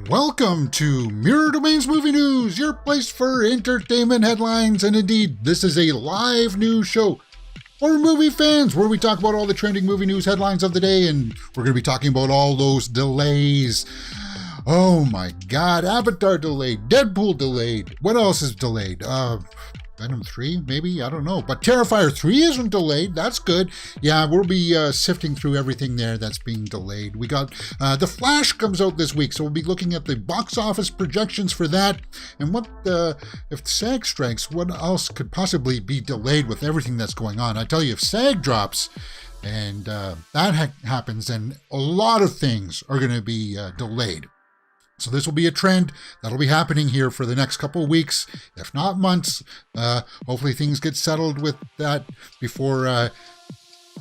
Welcome to Mirror Domains Movie News, your place for entertainment headlines, and indeed, this is a live news show for movie fans where we talk about all the trending movie news headlines of the day, and we're going to be talking about all those delays. Oh my god, Avatar delayed, Deadpool delayed, what else is delayed? Venom 3, maybe? I don't know. But Terrifier 3 isn't delayed. That's good. Yeah, we'll be sifting through everything there that's being delayed. We got The Flash comes out this week, so we'll be looking at the box office projections for that. And what, if SAG strikes, what else could possibly be delayed with everything that's going on? I tell you, if SAG drops and that happens, then a lot of things are going to be delayed. So this will be a trend that'll be happening here for the next couple of weeks, if not months. Hopefully things get settled with that before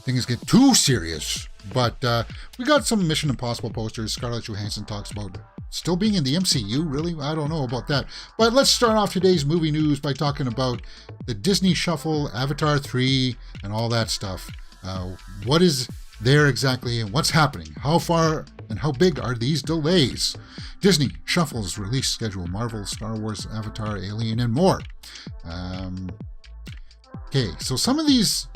things get too serious. But we got some Mission Impossible posters. Scarlett Johansson talks about still being in the MCU. Really? I don't know about that. But let's start off today's movie news by talking about the Disney Shuffle, Avatar 3, and all that stuff. What is there exactly and what's happening? How far and how big are these delays? Disney shuffles release schedule, Marvel, Star Wars, Avatar, Alien, and more. Okay, so some of these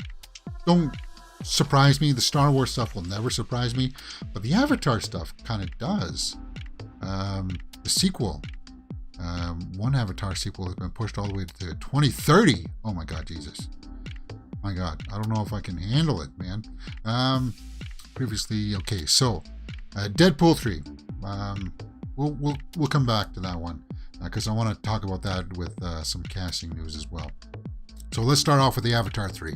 don't surprise me. The Star Wars stuff will never surprise me, but the Avatar stuff kind of does. The sequel, one Avatar sequel has been pushed all the way to 2030. Oh my God, Jesus. My God, I don't know if I can handle it, man. Previously, okay, so Deadpool 3. We'll come back to that one because I want to talk about that with some casting news as well. So let's start off with the Avatar 3.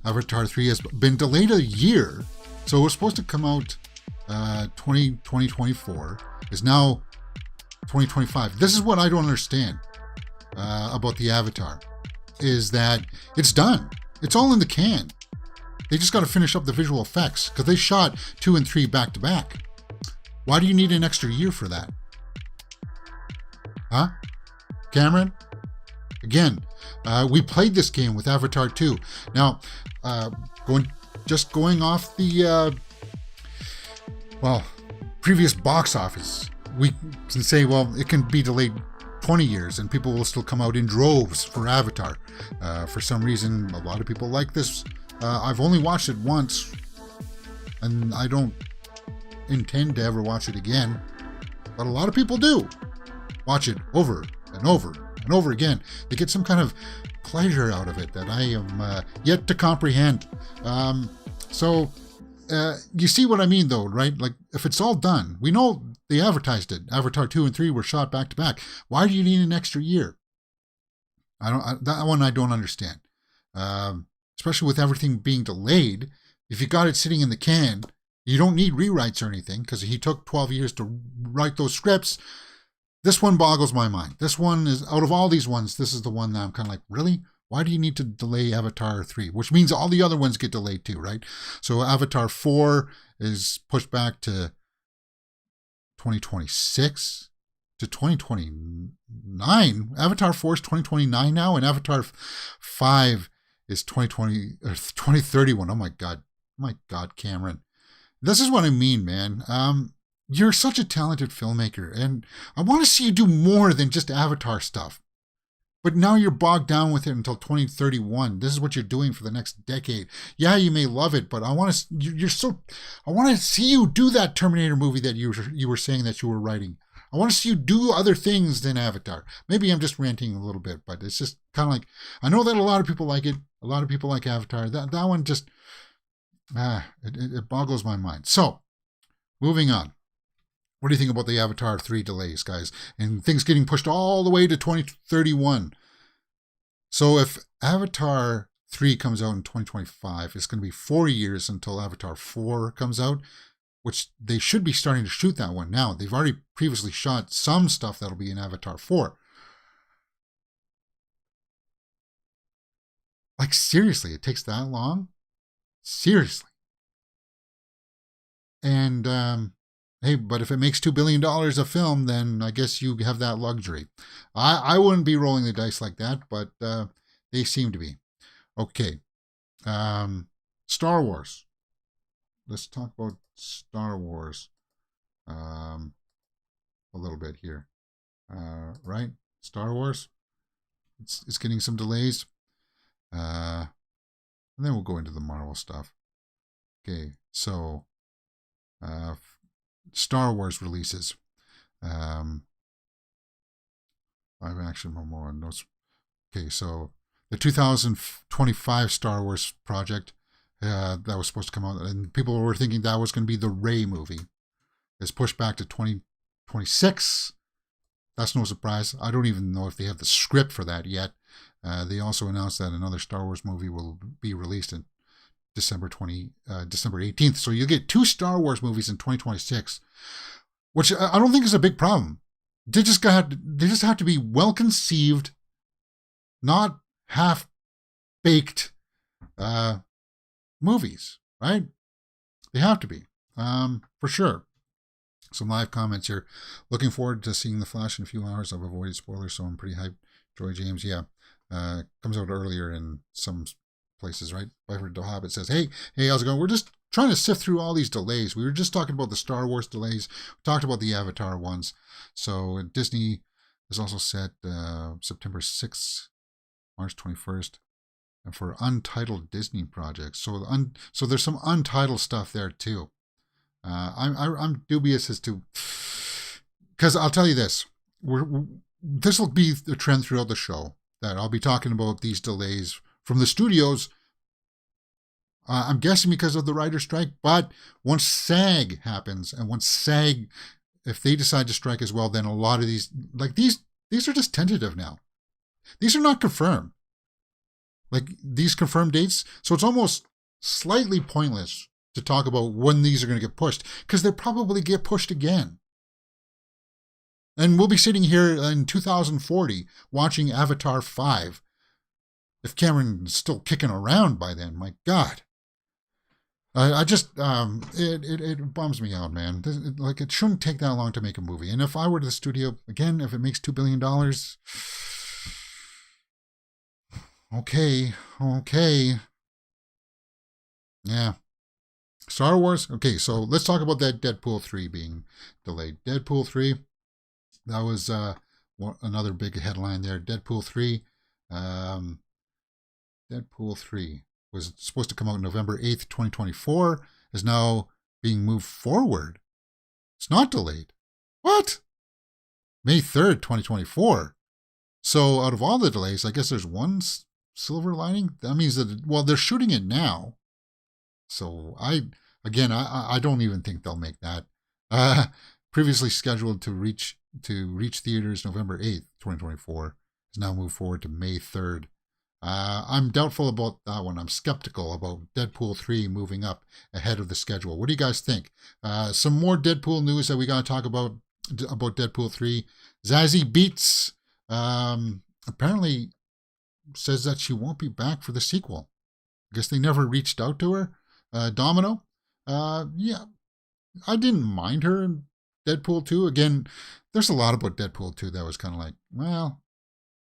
Avatar 3 has been delayed a year, so it was supposed to come out 2024. Is now 2025. This is what I don't understand about the Avatar, is that it's done. It's all in the can. They just got to finish up the visual effects because they shot 2 and 3 back to back. Why do you need an extra year for that? Huh? Cameron? Again, we played this game with Avatar 2. Now, going off the previous box office, we can say, well, it can be delayed 20 years and people will still come out in droves for Avatar. For some reason, a lot of people like this. I've only watched it once, and I don't intend to ever watch it again, but a lot of people do watch it over and over and over again. They get some kind of pleasure out of it that I am yet to comprehend. So you see what I mean, though, right? Like, if it's all done, we know they advertised it. Avatar 2 and 3 were shot back to back. Why do you need an extra year? That one I don't understand. Especially with everything being delayed. If you got it sitting in the can, you don't need rewrites or anything because he took 12 years to write those scripts. This one boggles my mind. This one is, out of all these ones, this is the one that I'm kind of like, really? Why do you need to delay Avatar 3? Which means all the other ones get delayed too, right? So Avatar 4 is pushed back to 2026 to 2029. Avatar 4 is 2029 now, and Avatar 5 is 2020 or 2031. Oh my God, Cameron. This is what I mean, man. You're such a talented filmmaker, and I want to see you do more than just Avatar stuff. But now you're bogged down with it until 2031. This is what you're doing for the next decade. Yeah, you may love it, but I want to see you do that Terminator movie that you were saying that you were writing. I want to see you do other things than Avatar. Maybe I'm just ranting a little bit, but it's just kind of like, I know that a lot of people like it. A lot of people like Avatar. That one just, it boggles my mind. So, moving on. What do you think about the Avatar 3 delays, guys? And things getting pushed all the way to 2031. So if Avatar 3 comes out in 2025, it's going to be 4 years until Avatar 4 comes out, which they should be starting to shoot that one now. They've already previously shot some stuff that'll be in Avatar 4. Like, seriously, it takes that long? Seriously. And, hey, but if it makes $2 billion a film, then I guess you have that luxury. I wouldn't be rolling the dice like that, but they seem to be. Okay. Star Wars. Let's talk about Star Wars. a little bit here. Right? Star Wars. It's getting some delays. And then we'll go into the Marvel stuff. Okay, so Star Wars releases. I have actually more notes. Okay, so the 2025 Star Wars project that was supposed to come out, and people were thinking that was going to be the Rey movie, is pushed back to 2026. That's no surprise. I don't even know if they have the script for that yet. They also announced that another Star Wars movie will be released in December 18th. So you get 2 Star Wars movies in 2026, which I don't think is a big problem. They just have to be well conceived, not half baked movies, right? They have to be, for sure. Some live comments here. Looking forward to seeing The Flash in a few hours. I've avoided spoilers, so I'm pretty hyped. Joy James, yeah. Comes out earlier in some places, right? Byford the Hobbit says, hey, how's it going? We're just trying to sift through all these delays. We were just talking about the Star Wars delays. We talked about the Avatar ones. So Disney is also set September 6th, March 21st, and for untitled Disney projects. So there's some untitled stuff there too. I'm dubious as to, because I'll tell you this, this will be the trend throughout the show, that I'll be talking about these delays from the studios. I'm guessing because of the writer's strike, but once SAG happens, and once SAG, if they decide to strike as well, then a lot of these are just tentative now. These are not confirmed. Like these confirmed dates, so it's almost slightly pointless to talk about when these are going to get pushed, because they'll probably get pushed again. And we'll be sitting here in 2040 watching Avatar 5. If Cameron's still kicking around by then, my God. I just, it bums me out, man. It shouldn't take that long to make a movie. And if I were to the studio, again, if it makes $2 billion, okay. Yeah. Star Wars. Okay, so let's talk about that Deadpool 3 being delayed. Deadpool 3, that was another big headline there. Deadpool 3 was supposed to come out November 8th, 2024, is now being moved forward. It's not delayed. What? May 3rd, 2024. So out of all the delays, I guess there's one silver lining. That means that, they're shooting it now. So I don't even think they'll make that. Previously scheduled to reach theaters November 8th, 2024, is now moved forward to May 3rd. I'm doubtful about that one. I'm skeptical about Deadpool 3 moving up ahead of the schedule. What do you guys think? Some more Deadpool news that we got to talk about Deadpool 3. Zazie Beetz apparently says that she won't be back for the sequel. I guess they never reached out to her. Domino, yeah, I didn't mind her in Deadpool 2. Again, there's a lot about Deadpool 2 that was kind of like, well,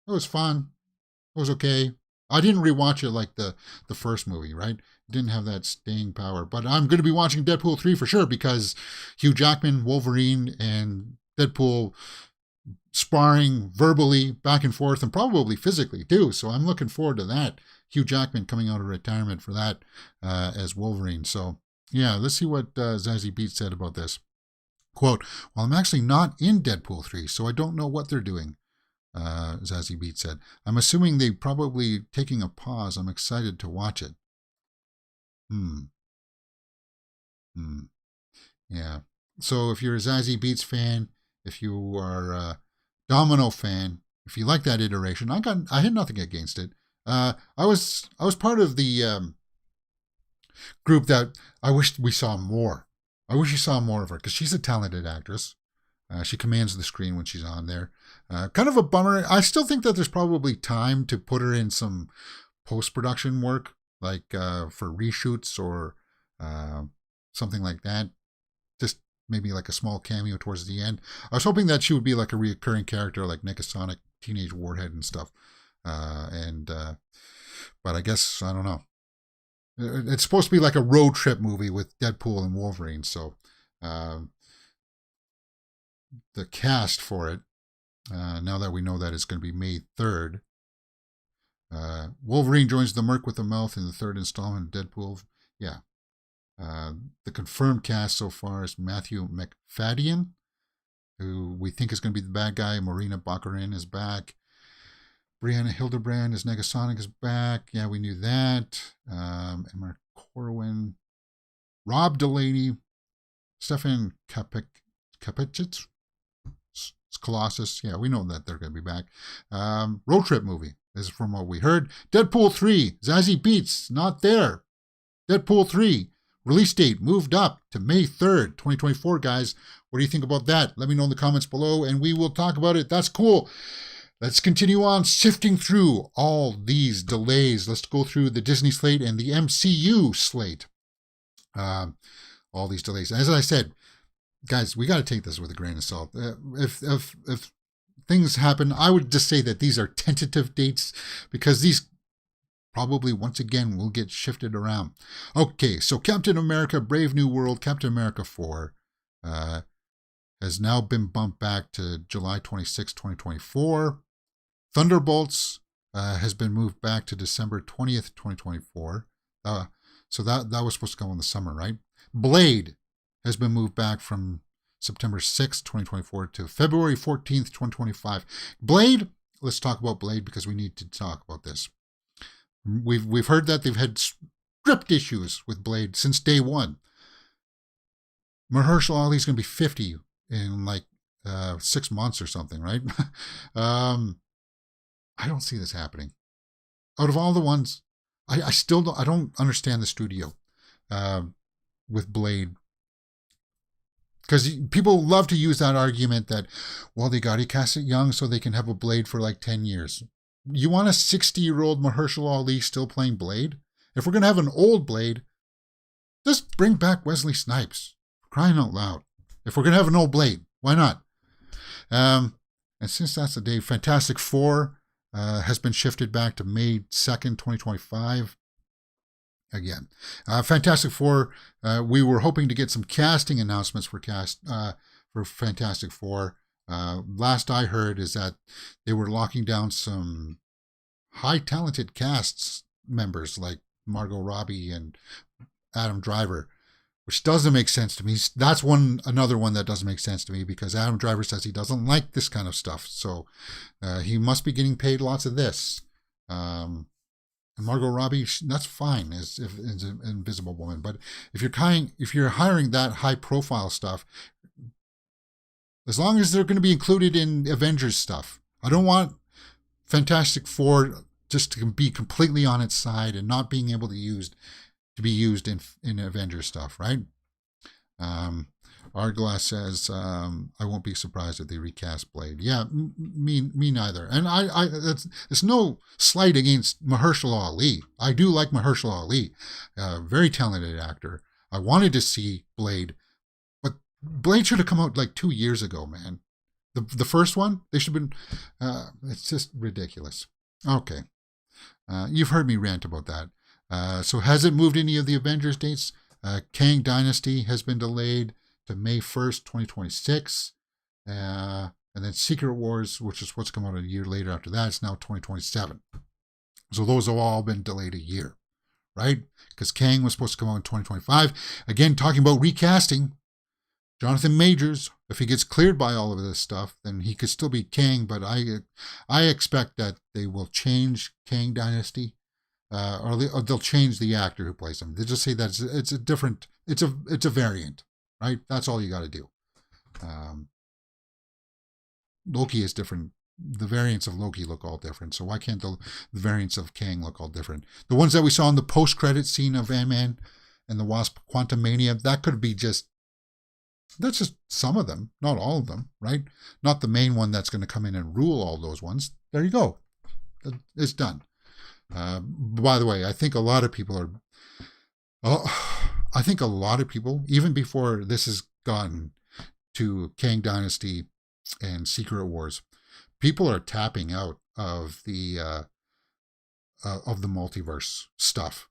it was fun. It was okay. I didn't rewatch it like the first movie, right? It didn't have that staying power. But I'm going to be watching Deadpool 3 for sure, because Hugh Jackman, Wolverine, and Deadpool sparring verbally back and forth, and probably physically too. So I'm looking forward to that. Hugh Jackman coming out of retirement for that as Wolverine. So yeah, let's see what Zazie Beetz said about this. Quote, "Well, I'm actually not in Deadpool 3, so I don't know what they're doing," Zazie Beetz said. "I'm assuming they're probably taking a pause. I'm excited to watch it." Yeah. So if you're a Zazie Beetz fan, if you are a Domino fan, if you like that iteration, I had nothing against it. I was part of the group that I wished we saw more. I wish you saw more of her, because she's a talented actress. She commands the screen when she's on there. Kind of a bummer. I still think that there's probably time to put her in some post-production work, like for reshoots or something like that. Just maybe like a small cameo towards the end. I was hoping that she would be like a reoccurring character, like Negasonic, Teenage Warhead and stuff. But I guess, I don't know. It's supposed to be like a road trip movie with Deadpool and Wolverine. So the cast for it. Now that we know that it's going to be May 3rd. Wolverine joins the Merc with a Mouth in the third installment of Deadpool. Yeah. The confirmed cast so far is Matthew McFadden, who we think is going to be the bad guy. Marina Baccarin is back. Brianna Hildebrand as Negasonic is back. Yeah, we knew that. Emma Corwin. Rob Delaney. Stefan Kapicic. Colossus. Yeah, we know that they're going to be back. Road trip movie. This is from what we heard. Deadpool 3. Zazie Beetz. Not there. Deadpool 3. Release date moved up to May 3rd, 2024, guys. What do you think about that? Let me know in the comments below, and we will talk about it. That's cool. Let's continue on sifting through all these delays. Let's go through the Disney slate and the MCU slate. All these delays. As I said, guys, we got to take this with a grain of salt. If things happen, I would just say that these are tentative dates because these probably once again will get shifted around. Okay, so Captain America Brave New World, Captain America 4 has now been bumped back to July 26, 2024. Thunderbolts has been moved back to December 20th, 2024. So that was supposed to come in the summer, right? Blade has been moved back from September 6th, 2024 to February 14th, 2025. Blade, let's talk about Blade because we need to talk about this. We've heard that they've had script issues with Blade since day one. Mahershala Ali's going to be 50 in like 6 months or something, right? I don't see this happening. Out of all the ones, I still don't understand the studio with Blade. Because people love to use that argument that, well, they got to cast it young so they can have a Blade for like 10 years. You want a 60-year-old Mahershala Ali still playing Blade? If we're going to have an old Blade, just bring back Wesley Snipes. Crying out loud. If we're going to have an old Blade, why not? And since that's the day, Fantastic Four has been shifted back to May 2nd, 2025. Again, Fantastic Four, we were hoping to get some casting announcements for Fantastic Four. Last I heard is that they were locking down some high talented cast members like Margot Robbie and Adam Driver, which doesn't make sense to me. That's another one that doesn't make sense to me because Adam Driver says he doesn't like this kind of stuff. So he must be getting paid lots of this. And Margot Robbie, that's fine as an Invisible Woman. But if you're hiring that high profile stuff, as long as they're going to be included in Avengers stuff. I don't want Fantastic Four just to be completely on its side and not being able to be used in Avengers stuff, right? Arglass says, I won't be surprised if they recast Blade. Yeah, me neither. And it's no slight against Mahershala Ali. I do like Mahershala Ali, very talented actor. I wanted to see Blade. Blade should have come out like 2 years ago, man. The first one, they should have been, it's just ridiculous. Okay. You've heard me rant about that. So has it moved any of the Avengers dates? Kang Dynasty has been delayed to May 1st, 2026. And then Secret Wars, which is what's come out a year later after that, is now 2027. So those have all been delayed a year, right? Because Kang was supposed to come out in 2025. Again, talking about recasting, Jonathan Majors, if he gets cleared by all of this stuff, then he could still be Kang, but I expect that they will change Kang Dynasty, or they'll change the actor who plays him. They just say that it's a variant, right? That's all you got to do. Loki is different. The variants of Loki look all different, so why can't the variants of Kang look all different? The ones that we saw in the post-credit scene of Ant-Man and the Wasp Quantumania, that could be that's just some of them, not all of them, right? Not the main one that's going to come in and rule all those ones. There you go. It's done. By the way, I think a lot of people even before this has gotten to Kang Dynasty and Secret Wars, people are tapping out of the multiverse stuff.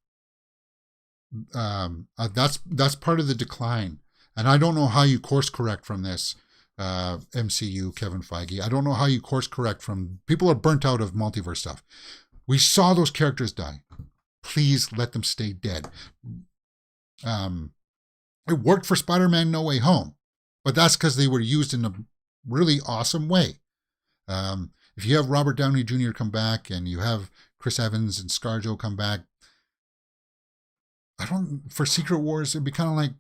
That's part of the decline. And I don't know how you course correct from this MCU, Kevin Feige. I don't know how you course correct from people are burnt out of multiverse stuff. We saw those characters die. Please let them stay dead. It worked for Spider-Man No Way Home, but that's because they were used in a really awesome way. If you have Robert Downey Jr. come back and you have Chris Evans and ScarJo come back, for Secret Wars, it'd be kind of like,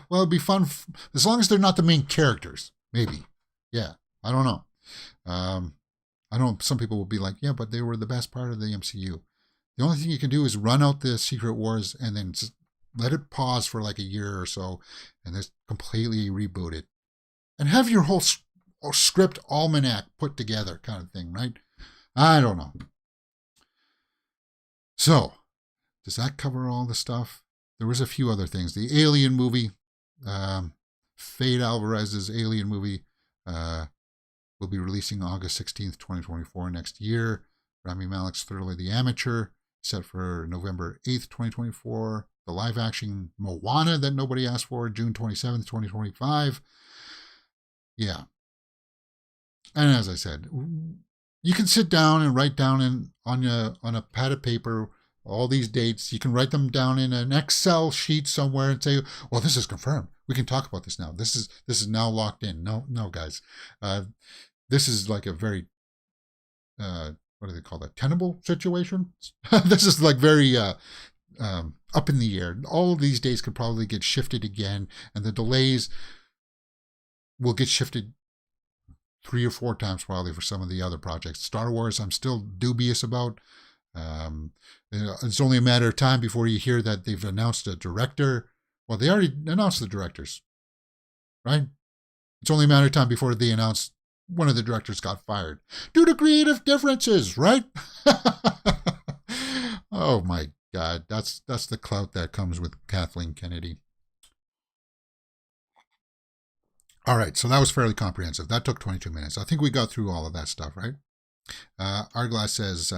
well, it'd be fun as long as they're not the main characters, maybe. Yeah, I don't know. I know some people will be like, yeah, but they were the best part of the MCU. The only thing you can do is run out the Secret Wars and then just let it pause for like a year or so and just completely reboot it. And have your whole script almanac put together kind of thing, right? I don't know. So, does that cover all the stuff? There was a few other things. The Alien movie, Fade Alvarez's Alien movie, will be releasing August 16th, 2024 next year. Rami Malek's Thoroughly the Amateur, set for November 8th, 2024. The live-action Moana that nobody asked for, June 27th, 2025. Yeah. And as I said, you can sit down and write down on a pad of paper all these dates. You can write them down in an Excel sheet somewhere and say, well, this is confirmed. We can talk about this now. This is now locked in. No, guys. This is like a very, what do they call that? Tenable situation? This is like very up in the air. All of these dates could probably get shifted again, and the delays will get shifted 3 or 4 times probably for some of the other projects. Star Wars, I'm still dubious about. It's only a matter of time before you hear that they've announced a director. Well, they already announced the directors, right? It's only a matter of time before they announce one of the directors got fired due to creative differences, right? Oh my God, that's the clout that comes with Kathleen Kennedy. All right, so that was fairly comprehensive. That took 22 minutes. I think we got through all of that stuff, right? Arglass says,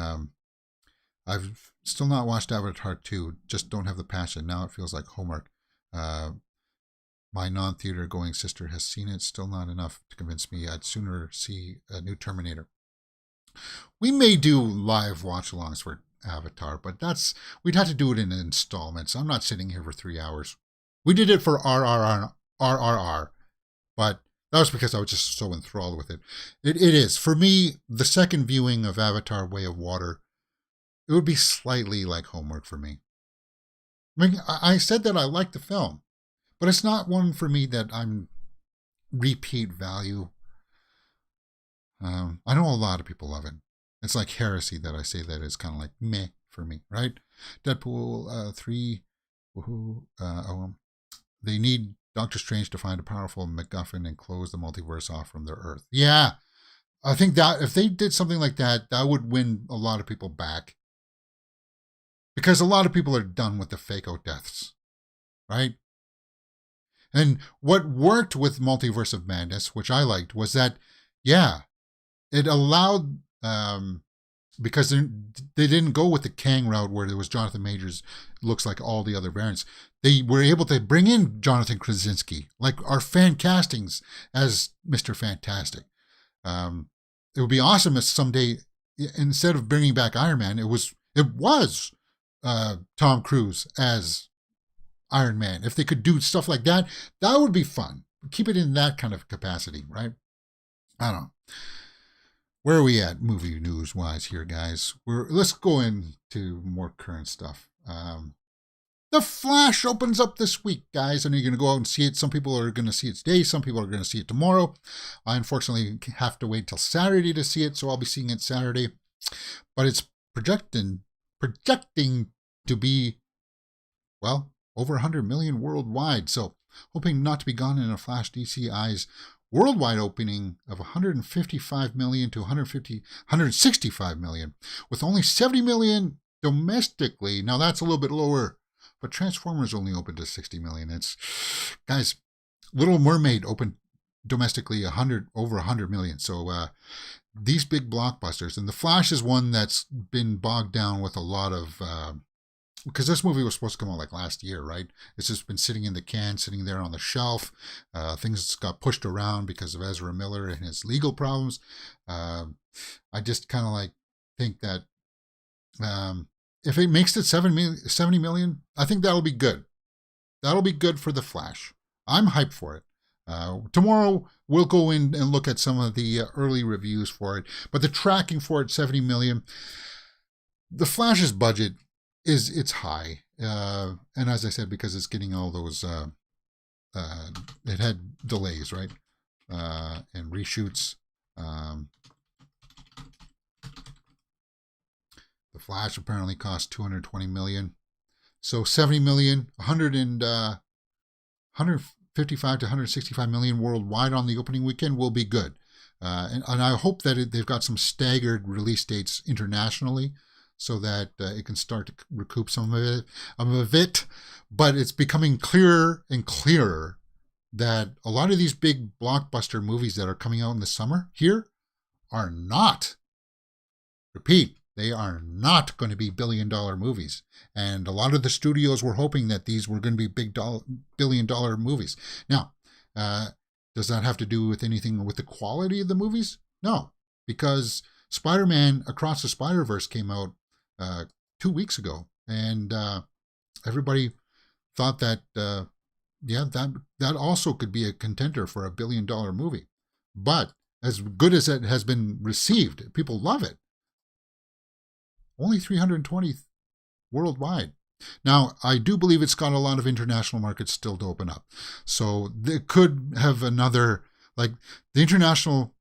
I've still not watched Avatar 2, just don't have the passion. Now it feels like homework. My non-theater going sister has seen it, still not enough to convince me. I'd sooner see a new Terminator. We may do live watch-alongs for Avatar, but we'd have to do it in installments. I'm not sitting here for 3 hours. We did it for RRR, but that was because I was just so enthralled with it. It is. For me, the second viewing of Avatar Way of Water, it would be slightly like homework for me. I mean, I said that I liked the film, but it's not one for me that I'm repeat value. I know a lot of people love it. It's like heresy that I say that is kind of like meh for me, right? Deadpool 3, they need Doctor Strange to find a powerful MacGuffin and close the multiverse off from their Earth. Yeah, I think that if they did something like that, that would win a lot of people back. Because a lot of people are done with the fake-out deaths, right? And what worked with Multiverse of Madness, which I liked, was that, yeah, it allowed, because they didn't go with the Kang route where there was Jonathan Majors, looks like all the other variants. They were able to bring in Jonathan Krasinski, like our fan castings as Mr. Fantastic. It would be awesome if someday, instead of bringing back Iron Man, it was Tom Cruise as Iron Man. If they could do stuff like that, that would be fun. Keep it in that kind of capacity, right? I don't know. Where are we at movie news wise here, guys? Let's go into more current stuff. The Flash opens up this week, guys, and you're going to go out and see it. Some people are going to see it today. Some people are going to see it tomorrow. I unfortunately have to wait till Saturday to see it, so I'll be seeing it Saturday. But it's projecting to be, well, over 100 million worldwide. So hoping not to be gone in a Flash DC Eyes worldwide opening of 155 million to 165 million, with only 70 million domestically. Now that's a little bit lower, but Transformers only opened to 60 million. It's, guys, Little Mermaid opened domestically over 100 million. So these big blockbusters, and The Flash is one that's been bogged down with a lot of because this movie was supposed to come out like last year, right? It's just been sitting in the can, sitting there on the shelf. Things got pushed around because of Ezra Miller and his legal problems. I just kind of like think that if it makes it 70 million, I think that'll be good. That'll be good for The Flash. I'm hyped for it. Tomorrow we'll go in and look at some of the early reviews for it, but the tracking for it, 70 million. The Flash's budget it's high, and as I said, because it's getting all those it had delays, right, and reshoots. The Flash apparently cost 220 million, so 70 million, 155 to 165 million worldwide on the opening weekend will be good, and I hope that they've got some staggered release dates internationally, so that it can start to recoup some of it. But it's becoming clearer and clearer that a lot of these big blockbuster movies that are coming out in the summer here are not, repeat, they are not going to be billion-dollar movies. And a lot of the studios were hoping that these were going to be billion-dollar movies. Now, does that have to do with anything with the quality of the movies? No, because Spider-Man Across the Spider-Verse came out 2 weeks ago, and everybody thought that that also could be a contender for $1 billion movie. But as good as it has been received, people love it. Only 320 worldwide. Now, I do believe it's got a lot of international markets still to open up, so they could have another, like, the international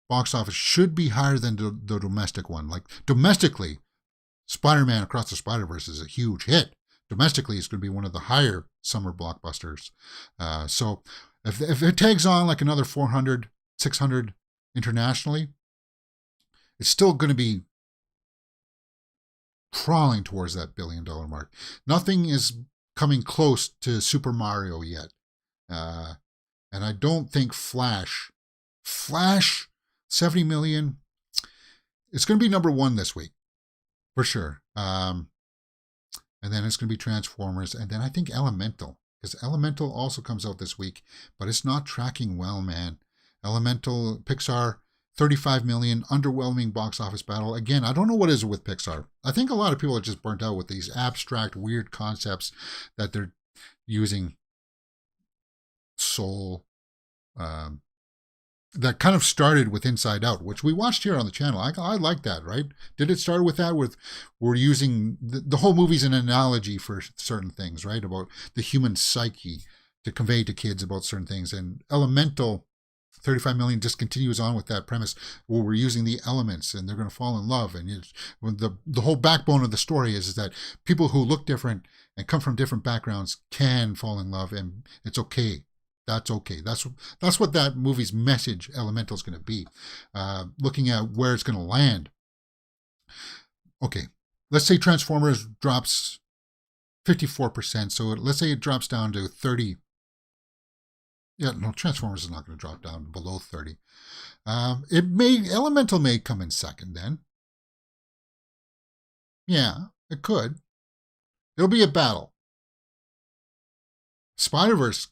box office should be higher than the domestic one. Like, domestically, Spider-Man Across the Spider-Verse is a huge hit. Domestically, it's going to be one of the higher summer blockbusters. So if it tags on like another 400, 600 internationally, it's still going to be crawling towards that $1 billion mark. Nothing is coming close to Super Mario yet. And I don't think Flash, 70 million, it's going to be number one this week, for sure. And then it's going to be Transformers, and then I think Elemental, because Elemental also comes out this week, but it's not tracking well, man. Elemental, Pixar, 35 million, underwhelming box office battle. Again, I don't know what is with Pixar. I think a lot of people are just burnt out with these abstract, weird concepts that they're using. Soul, that kind of started with Inside Out, which we watched here on the channel. I like that, right? Did it start with that? We're using the whole movie's an analogy for certain things, right? About the human psyche to convey to kids about certain things. And Elemental, 35 million, just continues on with that premise where we're using the elements and they're going to fall in love. And the whole backbone of the story is that people who look different and come from different backgrounds can fall in love, and it's okay. That's okay. That's what that movie's message, Elemental, is going to be. Looking at where it's going to land. Okay, let's say Transformers drops 54%. So let's say it drops down to 30. Yeah, no, Transformers is not going to drop down below 30. Elemental may come in second then. Yeah, it could. It'll be a battle. Spider-Verse.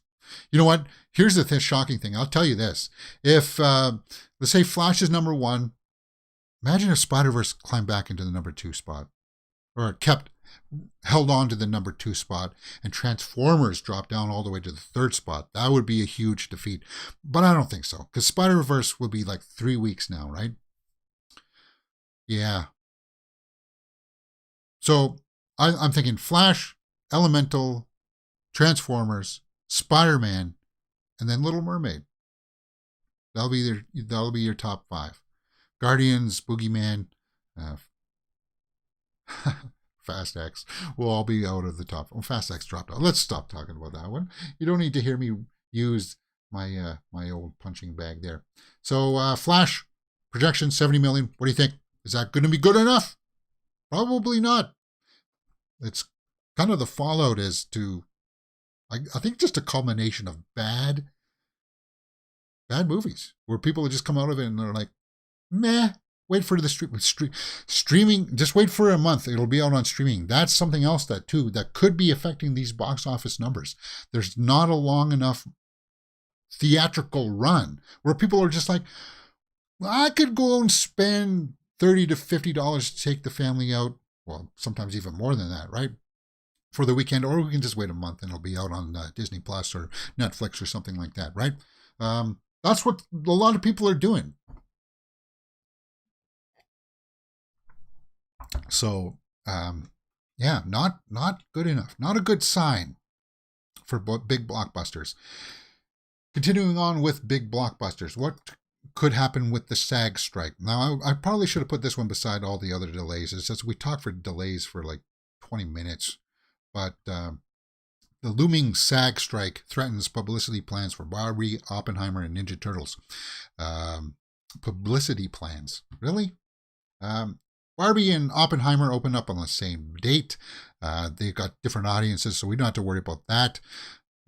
You know what? Here's the shocking thing. I'll tell you this. If, let's say Flash is number one, imagine if Spider-Verse climbed back into the number 2 spot, or held on to the number 2 spot, and Transformers dropped down all the way to the 3rd spot. That would be a huge defeat. But I don't think so, because Spider-Verse will be like 3 weeks now, right? Yeah. So I'm thinking Flash, Elemental, Transformers, Spider-Man, and then Little Mermaid. That'll be your top 5. Guardians, Boogeyman, Fast X will all be out of the top. Oh, Fast X dropped out. Let's stop talking about that one. You don't need to hear me use my my old punching bag there. So Flash projection 70 million. What do you think? Is that going to be good enough? Probably not. It's kind of the fallout as to, I think, just a culmination of bad movies where people just come out of it and they're like, meh, Wait for the streaming. Just wait for a month. It'll be out on streaming. That's something else that could be affecting these box office numbers. There's not a long enough theatrical run where people are just like, well, I could go and spend $30 to $50 to take the family out. Well, sometimes even more than that, right? For the weekend, or we can just wait a month and it'll be out on Disney Plus or Netflix or something like that, right? That's what a lot of people are doing. So, yeah, not good enough. Not a good sign for big blockbusters. Continuing on with big blockbusters, what could happen with the SAG strike? Now, I probably should have put this one beside all the other delays. It's just we talked for delays for like 20 minutes, but the looming SAG strike threatens publicity plans for Barbie, Oppenheimer, and Ninja Turtles. Publicity plans, really? Barbie and Oppenheimer open up on the same date. They've got different audiences, so we don't have to worry about that.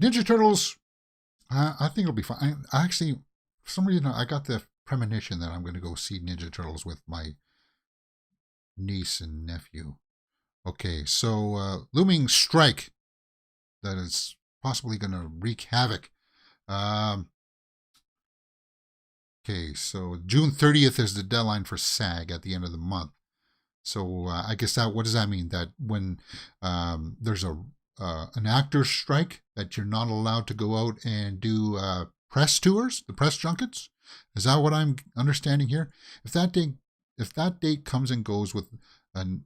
Ninja Turtles, I think it'll be fine. I actually, for some reason, I got the premonition that I'm going to go see Ninja Turtles with my niece and nephew. Okay, so looming strike that is possibly going to wreak havoc. Okay, so June 30th is the deadline for SAG at the end of the month. So I guess what does that mean? That when there's an actor's strike, that you're not allowed to go out and do press tours, the press junkets? Is that what I'm understanding here? If that date comes and goes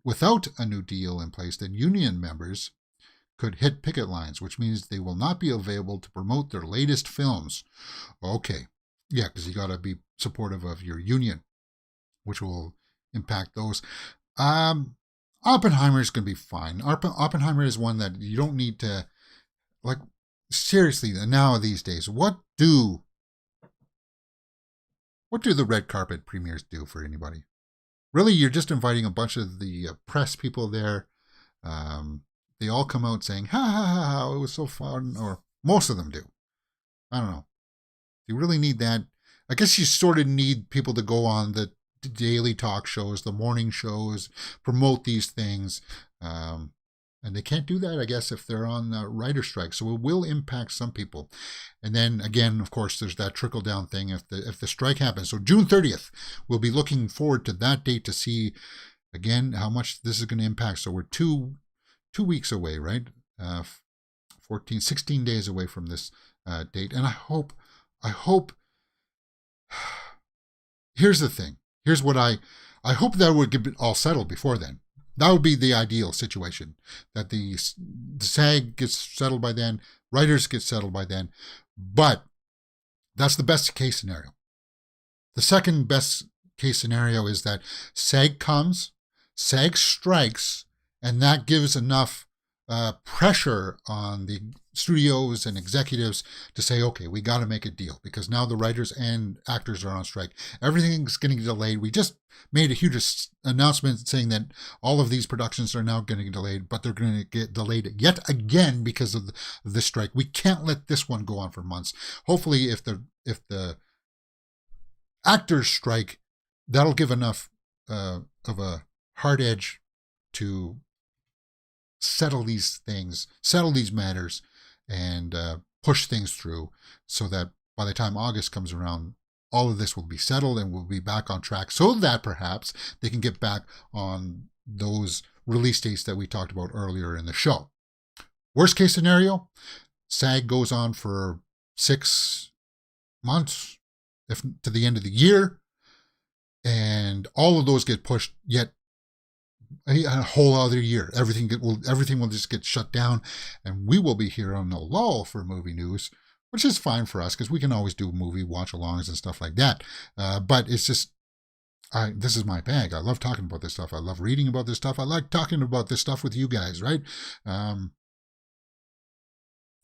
without a new deal in place, then union members could hit picket lines, which means they will not be available to promote their latest films. Okay, yeah, because you got to be supportive of your union, which will impact those. Oppenheimer is going to be fine. Oppenheimer is one that you don't need to, like, seriously, now these days, what do the red carpet premieres do for anybody? Really, you're just inviting a bunch of the press people there. They all come out saying, ha ha ha ha, it was so fun, or most of them do. I don't know. You really need that. I guess you sort of need people to go on the daily talk shows, the morning shows, promote these things. And they can't do that, I guess, if they're on writer strike. So it will impact some people. And then again, of course, there's that trickle down thing if the strike happens. So June 30th, we'll be looking forward to that date to see again how much this is going to impact. So we're two weeks away, right? 16 days away from this date. And I hope here's the thing. Here's what I hope that would get all settled before then. That would be the ideal situation, that the SAG gets settled by then, writers get settled by then. But that's the best case scenario. The second best case scenario is that SAG comes, SAG strikes, and that gives enough pressure on the studios and executives to say, okay, we got to make a deal because now the writers and actors are on strike. Everything's getting delayed. We just made a huge announcement saying that all of these productions are now getting delayed, but they're going to get delayed yet again because of this strike. We can't let this one go on for months. Hopefully, if the actors strike, that'll give enough of a hard edge to settle these things, settle these matters, and push things through so that by the time August comes around, all of this will be settled and we'll be back on track so that perhaps they can get back on those release dates that we talked about earlier in the show. Worst case scenario, SAG goes on for 6 months, if to the end of the year, and all of those get pushed yet a whole other year. Everything will just get shut down, and we will be here on the lull for movie news, which is fine for us because we can always do movie watch-alongs and stuff like that. But it's just, this is my bag. I love talking about this stuff. I love reading about this stuff. I like talking about this stuff with you guys, right?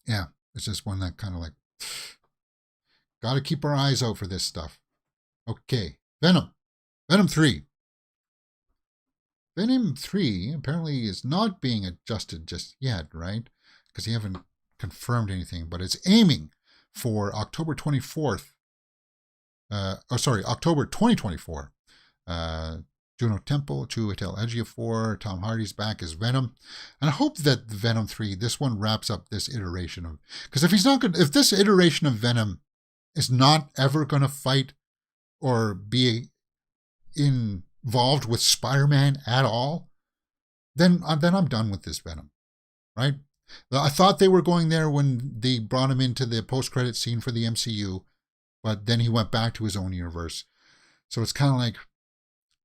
Yeah, it's just one that kind of like, got to keep our eyes out for this stuff. Okay, Venom 3. Venom 3 apparently is not being adjusted just yet, right? Because you haven't confirmed anything, but it's aiming for October 24th. October 2024 Juno Temple, Chiwetel Ejiofor, Tom Hardy's back as Venom, and I hope that Venom 3, this one wraps up this iteration of, because if this iteration of Venom is not ever going to fight or be involved with Spider-Man at all, then I'm done with this Venom, right? I thought they were going there when they brought him into the post-credit scene for the MCU, but then he went back to his own universe. So it's kind of like,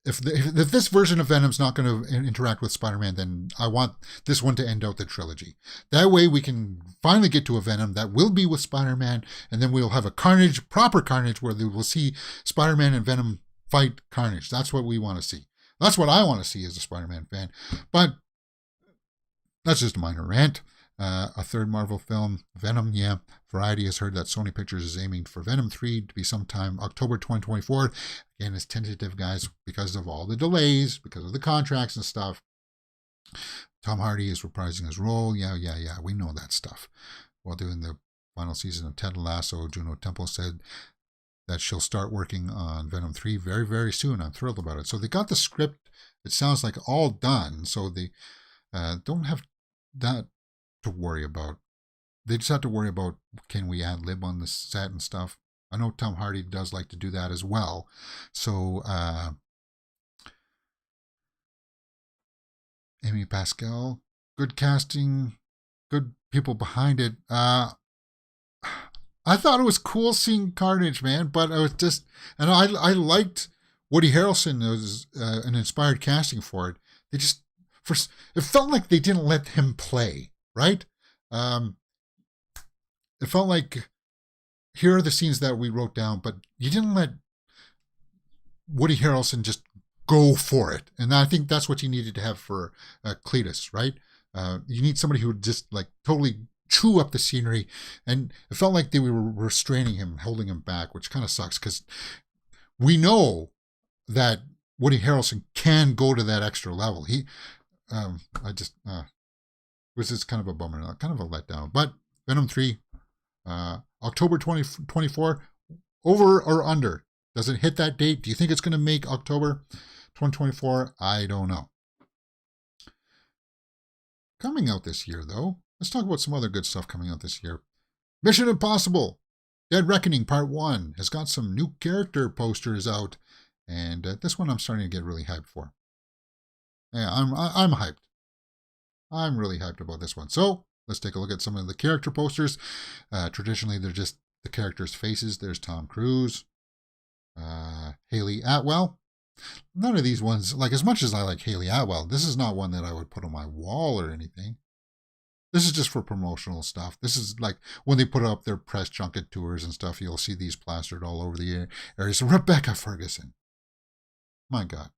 if this version of Venom's not going to interact with Spider-Man, then I want this one to end out the trilogy. That way we can finally get to a Venom that will be with Spider-Man, and then we'll have a Carnage, proper Carnage, where we'll see Spider-Man and Venom fight Carnage. That's what we want to see. That's what I want to see as a Spider-Man fan. But that's just a minor rant. A third Marvel film, Venom, yeah. Variety has heard that Sony Pictures is aiming for Venom 3 to be sometime October 2024. Again, it's tentative, guys, because of all the delays, because of the contracts and stuff. Tom Hardy is reprising his role. Yeah, we know that stuff. While doing the final season of Ted Lasso, Juno Temple said that she'll start working on Venom 3 very, very soon. I'm thrilled about it. So they got the script. It sounds like all done. So they don't have that to worry about. They just have to worry about, can we ad lib on the set and stuff. I know Tom Hardy does like to do that as well. So Amy Pascal, good casting, good people behind it. I thought it was cool seeing Carnage, man, but I was just, and I liked Woody Harrelson as an inspired casting for it. They just, it felt like they didn't let him play. Right? It felt like, here are the scenes that we wrote down, but you didn't let Woody Harrelson just go for it. And I think that's what you needed to have for Cletus, right? You need somebody who would just like totally chew up the scenery. And it felt like they were restraining him, holding him back, which kind of sucks because we know that Woody Harrelson can go to that extra level. Which is kind of a bummer, kind of a letdown. But Venom 3, October 2024, over or under? Does it hit that date? Do you think it's going to make October 2024? I don't know. Coming out this year, though, let's talk about some other good stuff coming out this year. Mission Impossible, Dead Reckoning Part 1 has got some new character posters out. And this one I'm starting to get really hyped for. Yeah, I'm hyped. I'm really hyped about this one. So let's take a look at some of the character posters. Traditionally, they're just the characters' faces. There's Tom Cruise, Haley Atwell. None of these ones, like as much as I like Haley Atwell, this is not one that I would put on my wall or anything. This is just for promotional stuff. This is like when they put up their press junket tours and stuff, you'll see these plastered all over the area. So Rebecca Ferguson. My God.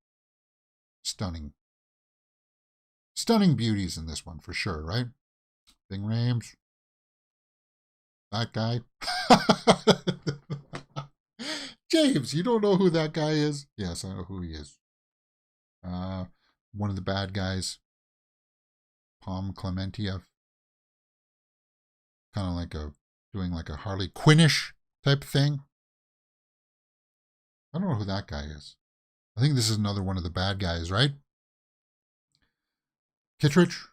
Stunning. Stunning beauties in this one, for sure, right? Bing Rames. That guy. James, you don't know who that guy is? Yes, I know who he is. One of the bad guys. Palm Clementiev. Kind of like doing like a Harley Quinnish type thing. I don't know who that guy is. I think this is another one of the bad guys, right? Kittredge,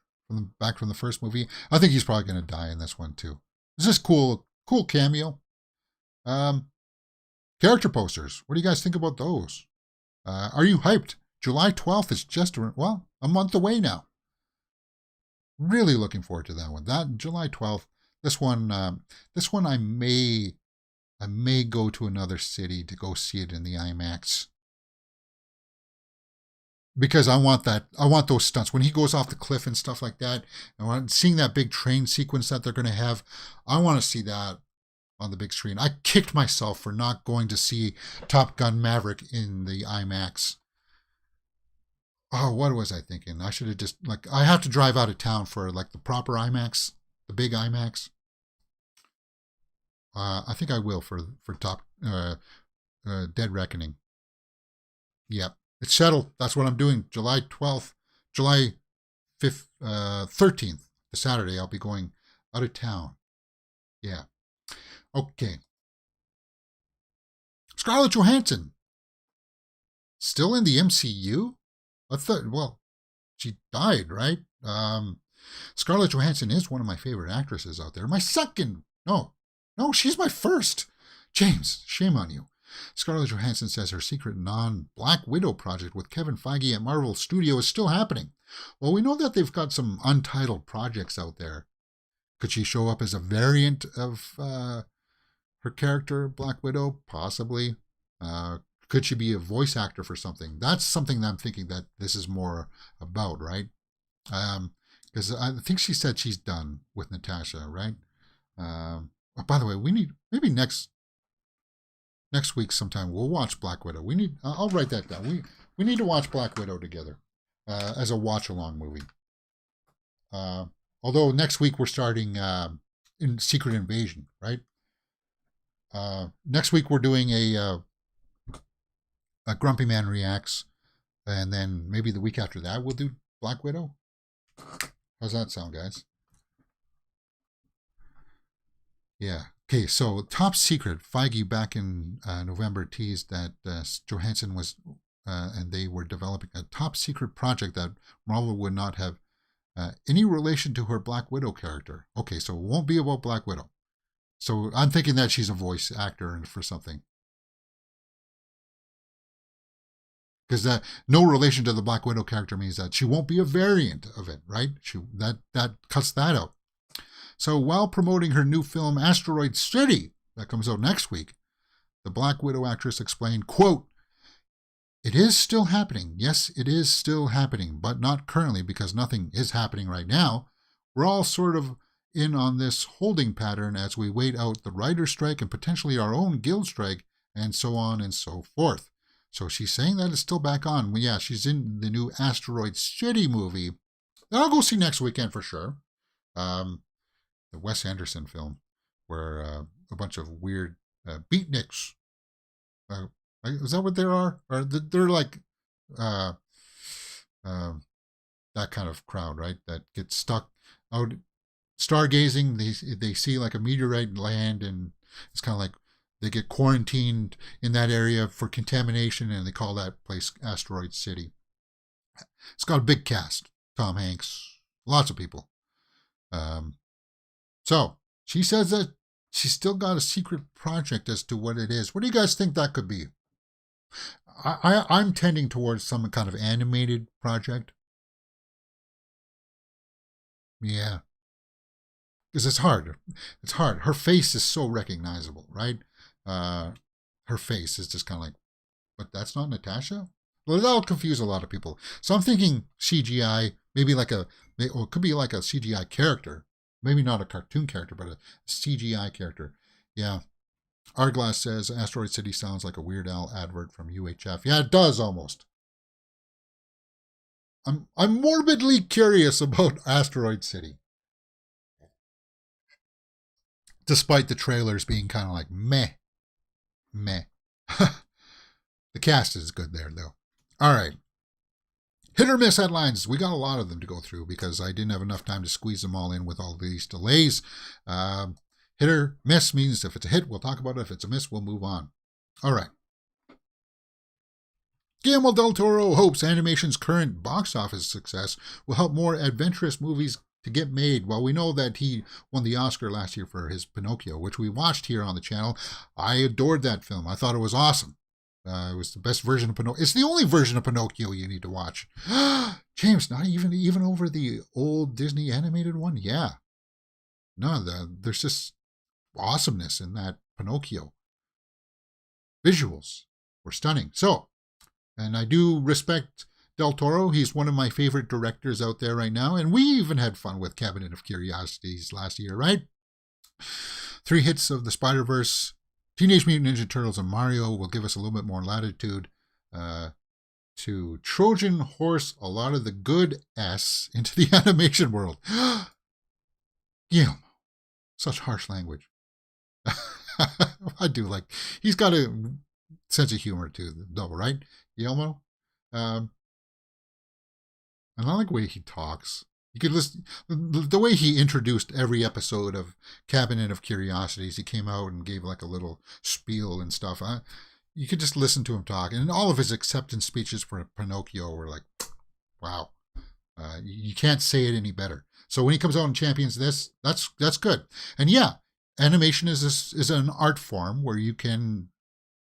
back from the first movie. I think he's probably going to die in this one too. It's just cool cameo. Character posters. What do you guys think about those? Are you hyped? July 12th is just, a month away now. Really looking forward to that one. That July 12th. This one I may go to another city to go see it in the IMAX. Because I want those stunts. When he goes off the cliff and stuff like that, and seeing that big train sequence that they're going to have, I want to see that on the big screen. I kicked myself for not going to see Top Gun Maverick in the IMAX. Oh, what was I thinking? I should have just, I have to drive out of town for, the proper IMAX, the big IMAX. I think I will for Dead Reckoning. Yep. It's settled. That's what I'm doing. July 12th, July 5th, 13th, the Saturday, I'll be going out of town. Yeah. Okay. Scarlett Johansson Still in the MCU? I thought, well, she died, right? Scarlett Johansson is one of my favorite actresses out there. My second. No, she's my first. James, shame on you. Scarlett Johansson says her secret non-Black Widow project with Kevin Feige at Marvel Studio is still happening. Well, we know that they've got some untitled projects out there. Could she show up as a variant of her character, Black Widow? Possibly. Could she be a voice actor for something? That's something that I'm thinking that this is more about, right? Because I think she said she's done with Natasha, right? By the way, we need, maybe next week sometime we'll watch Black Widow. I'll write that down. We need to watch Black Widow together as a watch along movie. Although next week we're starting in Secret Invasion, right? Next week we're doing a Grumpy Man Reacts, and then maybe the week after that we'll do Black Widow. How's that sound, guys? Yeah. Okay, so top secret. Feige back in November teased that Johansson was, and they were developing a top secret project that Marvel would not have any relation to her Black Widow character. Okay, so it won't be about Black Widow. So I'm thinking that she's a voice actor for something. Because no relation to the Black Widow character means that she won't be a variant of it, right? That cuts that out. So while promoting her new film Asteroid City, that comes out next week, the Black Widow actress explained, quote, "It is still happening. Yes, it is still happening, but not currently because nothing is happening right now. We're all sort of in on this holding pattern as we wait out the writer's strike and potentially our own guild strike and so on and so forth." So she's saying that it's still back on. Well, yeah, she's in the new Asteroid City movie that I'll go see next weekend for sure. The Wes Anderson film where a bunch of weird beatniks, is that what they are? Or they're like that kind of crowd, right? That gets stuck out stargazing. They see like a meteorite land, and it's kind of like they get quarantined in that area for contamination, and they call that place Asteroid City. It's got a big cast. Tom Hanks, lots of people. So she says that she's still got a secret project as to what it is. What do you guys think that could be? I'm tending towards some kind of animated project. Yeah. Because it's hard. It's hard. Her face is so recognizable, right? Her face is just kind of like, but that's not Natasha? Well, that'll confuse a lot of people. So I'm thinking CGI, maybe like it could be like a CGI character. Maybe not a cartoon character, but a CGI character. Yeah. Arglass says Asteroid City sounds like a Weird Al advert from UHF. Yeah, it does almost. I'm morbidly curious about Asteroid City. Despite the trailers being kind of like meh. The cast is good there, though. All right. Hit or miss headlines. We got a lot of them to go through because I didn't have enough time to squeeze them all in with all these delays. Hit or miss means if it's a hit, we'll talk about it. If it's a miss, we'll move on. All right. Guillermo del Toro hopes animation's current box office success will help more adventurous movies to get made. Well, we know that he won the Oscar last year for his Pinocchio, which we watched here on the channel. I adored that film. I thought it was awesome. It was the best version of Pinocchio. It's the only version of Pinocchio you need to watch. James, not even over the old Disney animated one? Yeah. No, there's just awesomeness in that Pinocchio. Visuals were stunning. So, and I do respect Del Toro. He's one of my favorite directors out there right now. And we even had fun with Cabinet of Curiosities last year, right? 3 hits of the Spider-Verse. Teenage Mutant Ninja Turtles and Mario will give us a little bit more latitude to Trojan horse a lot of the good S into the animation world. Guillermo, such harsh language. I do like, he's got a sense of humor too, though, right, Guillermo? And I like the way he talks. You could listen, the way he introduced every episode of Cabinet of Curiosities. He came out and gave like a little spiel and stuff. you could just listen to him talk, and all of his acceptance speeches for Pinocchio were like, wow, you can't say it any better. So when he comes out and champions this, that's good. And yeah, animation is an art form where you can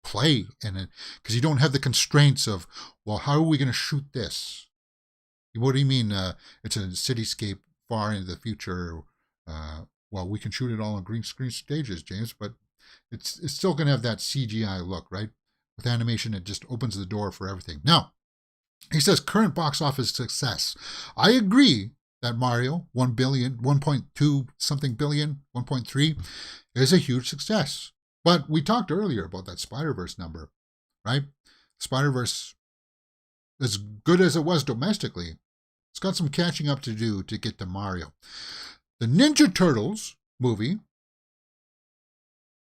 play in it because you don't have the constraints of, well, how are we going to shoot this? What do you mean? It's a cityscape far into the future. Well, we can shoot it all on green screen stages, James, but it's still going to have that CGI look, right? With animation, it just opens the door for everything. Now, he says current box office success. I agree that Mario, 1 billion, 1.2 something billion, 1.3 is a huge success. But we talked earlier about that Spider-Verse number, right? Spider-Verse, as good as it was domestically, it's got some catching up to do to get to Mario. The Ninja Turtles movie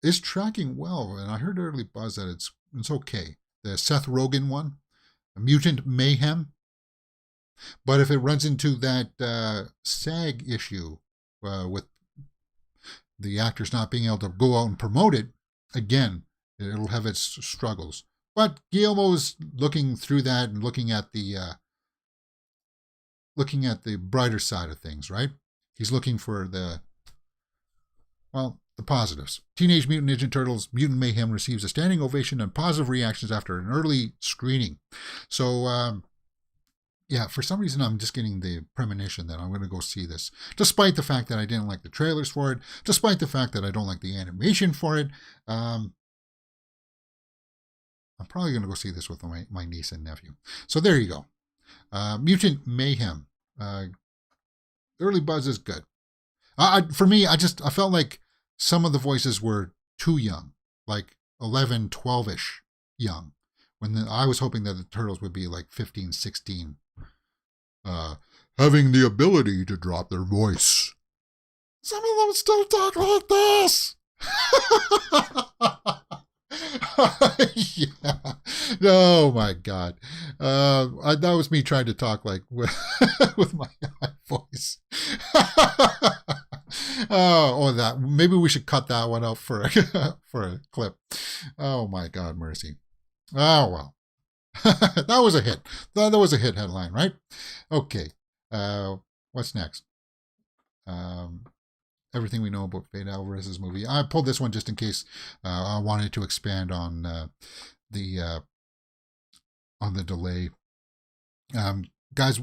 is tracking well, and I heard early buzz that it's okay. The Seth Rogen one, Mutant Mayhem. But if it runs into that SAG issue with the actors not being able to go out and promote it, again, it'll have its struggles. But Guillermo's looking through that and looking at the brighter side of things, right? He's looking for the positives. Teenage Mutant Ninja Turtles Mutant Mayhem receives a standing ovation and positive reactions after an early screening. So, yeah, for some reason I'm just getting the premonition that I'm going to go see this. Despite the fact that I didn't like the trailers for it, despite the fact that I don't like the animation for it, I'm probably going to go see this with my niece and nephew. So there you go. Mutant Mayhem. Early buzz is good. For me, I felt like some of the voices were too young, like 11, 12-ish young, when I was hoping that the Turtles would be like 15, 16, having the ability to drop their voice. Some of them still talk like this. Yeah. Oh my God. That was me trying to talk like with my voice. That maybe we should cut that one out for a clip. Oh my God, mercy. Oh well. That was a hit. That was a hit headline, right? Okay. What's next? Everything we know about Fede Alvarez's movie. I pulled this one just in case I wanted to expand on the delay. Guys,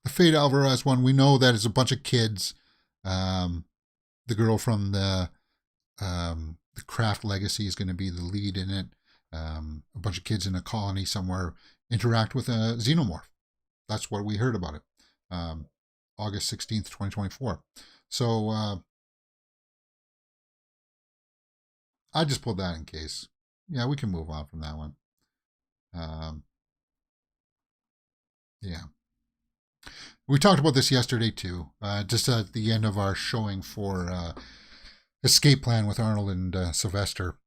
the Fede Alvarez one, we know that it's a bunch of kids. The girl from the Craft Legacy is going to be the lead in it. A bunch of kids in a colony somewhere interact with a xenomorph. That's what we heard about it. August 16th, 2024. So I just pulled that in case. Yeah, we can move on from that one. Yeah. We talked about this yesterday too, just at the end of our showing for Escape Plan with Arnold and Sylvester.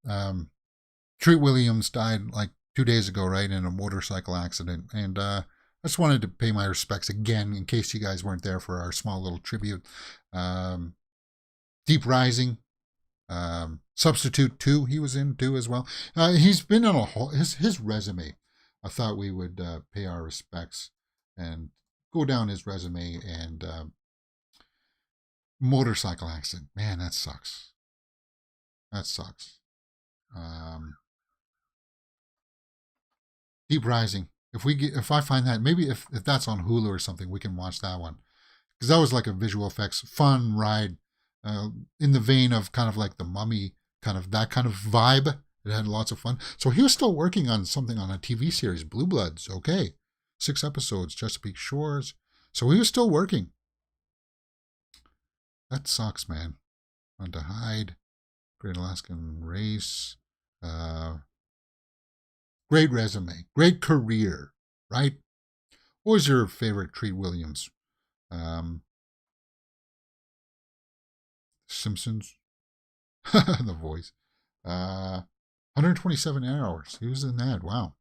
Treat Williams died like 2 days ago, right, in a motorcycle accident. And I just wanted to pay my respects again in case you guys weren't there for our small little tribute. Deep Rising, Substitute 2, he was in too as well. He's been on a whole, his resume. I thought we would pay our respects and go down his resume. And motorcycle accident, man, that sucks. That sucks. Deep Rising. If I find that, maybe if that's on Hulu or something, we can watch that one, because that was like a visual effects fun ride, in the vein of kind of like The Mummy, kind of that kind of vibe. It had lots of fun. So he was still working on something on a TV series, Blue Bloods. Okay, 6 episodes, Chesapeake Shores. So he was still working. That sucks, man. On to Hide, Great Alaskan Race. Great resume, great career, right? What was your favorite Treat Williams? Simpsons, The Voice. 127 hours. He was in that. Wow.